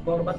বরবাদ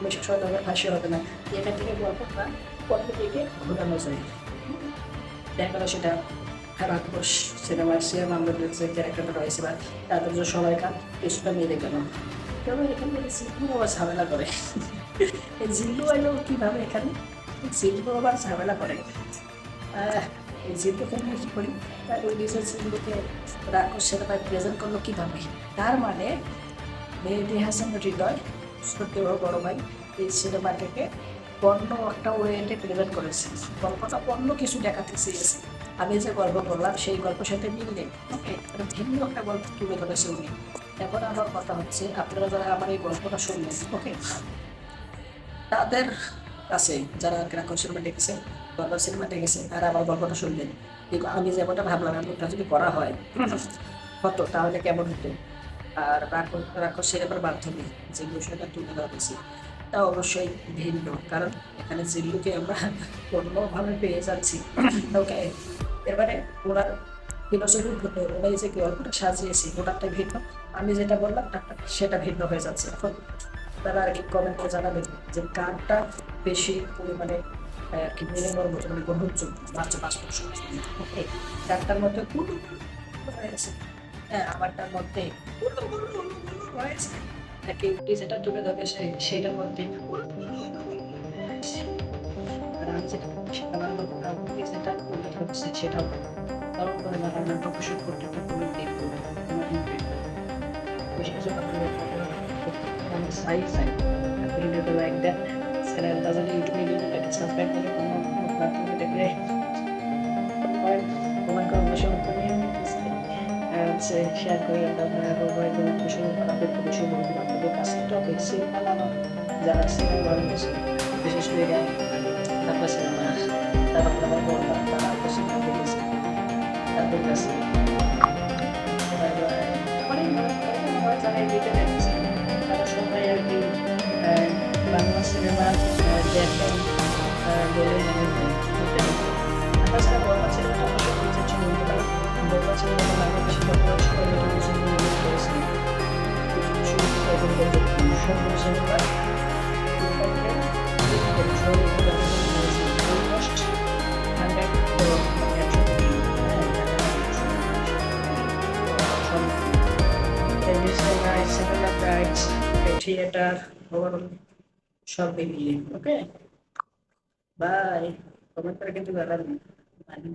বেশি সময় ধরে ফাঁসি হবে না। এখান থেকে গল্পটা পর্ব থেকে ঘোরানো যায়। দেখা গেল সেটা খারাপ ঘোষ সিনেমায় সিএম আমরা যে ক্যারেক্টারটা রয়েছে বা তাদের যে সবাইকার কিছুটা মিলে গেল। তবে এখানে জিল্লু আবার ঝামেলা করে। এই জিল্লু এলো কীভাবে এখানে? জিল্লু আবার ঝামেলা করে। এই জিল্লুকে আমি কী করি, তাই ওই নিজের জিল্লুকে রাক্ষস সিনেমায় প্রেজেন্ট করলো কীভাবে? তার মানে মেহেদী হাসান হৃদয় সত্যি বড় ভাই এই সিনেমাটাকে অন্য একটা ওয়েতে প্রেজেন্ট করেছে। গল্পটা অন্য কিছু দেখাতে চেয়েছে। আমি যে গল্প বললাম সেই গল্পের সাথে মিল নেই। ওকে, এটা ভিন্ন একটা গল্প তুলে ধরেছে উনি। এখন আমার কথা হচ্ছে, আপনারা যারা আমার এই গল্পটা শুনলেন, ওকে, তাদের কাছে যারা গ্রাহক সিনেমা দেখেছে, গল্প সিনেমা দেখেছে, আর আমার গল্পটা শুনলেন, আমি যেমনটা ভাবলাম এমনটা যদি করা হয় হতো তাহলে কেমন হতো। আর রাক্ষস সিনেমার মাধ্যমে যে বিষয়টা তুলে ধরা হয়েছে তা অবশ্যই ভিন্ন, কারণ এখানে জিল্লুকে আমরা অন্যভাবে পেয়ে যাচ্ছি। ওকে, এবারে ওনার ফিলোসফি ভিন্ন, ওরা যে গল্পটা সাজিয়েছে ওটারটাই ভিন্ন, আমি যেটা বললাম সেটা ভিন্ন হয়ে যাচ্ছে। এখন তারা আর কি কমেন্ট করে জানাবেন যে কারটা বেশি পরিমাণে আর কি মিনিমাম মতো মানে গ্রহণযোগ্য বাচ্চা 5%। ওকে, কারটার মধ্যে হয়েছে, হ্যাঁ আমারটার মধ্যে হয়েছে, কেউটি যেটা তুলে ধরে সেটার মধ্যে আর আমি যেটা আমার যেটা তুলে ধরছে সেটাও কারণ করে না আমরা প্রকাশন করতে দেখবো বেশি কিছু on the side side. After you do like that, channel doesn't need to be like subscribe করে কোনো প্ল্যাটফর্মে দেখলে কমেন্ট করে বসে করে হচ্ছে শেয়ার করে আপনারা মোবাইল করে বসে আপডেট করে বসে বলতে আপনাদের কাছে টপিক সিনেমা যারা সিনেমা বানিয়েছে বিশেষ করে তারপর সিনেমা তারপর আমার বললাম তারা আপনার সিনেমা দেখেছে তাদের কাছে অনেক মানুষ যারা এই ভিডিও দেখেছে তারা সবাই আর কি বাংলা সিনেমা দেখেন বলে মনে হয়। তাছাড়া বাংলা সিনেমা অবশ্যই পরিচিত ছিল, কারণ বাংলা সিনেমা বাংলাদেশে বর্তমান সময়ে করেছে সুন্দর সিনেমা থিয়েটার ওভারঅল সব মিলিয়ে। ওকে, বাই। কমেন্ট করে কিন্তু জানাবেন, আমি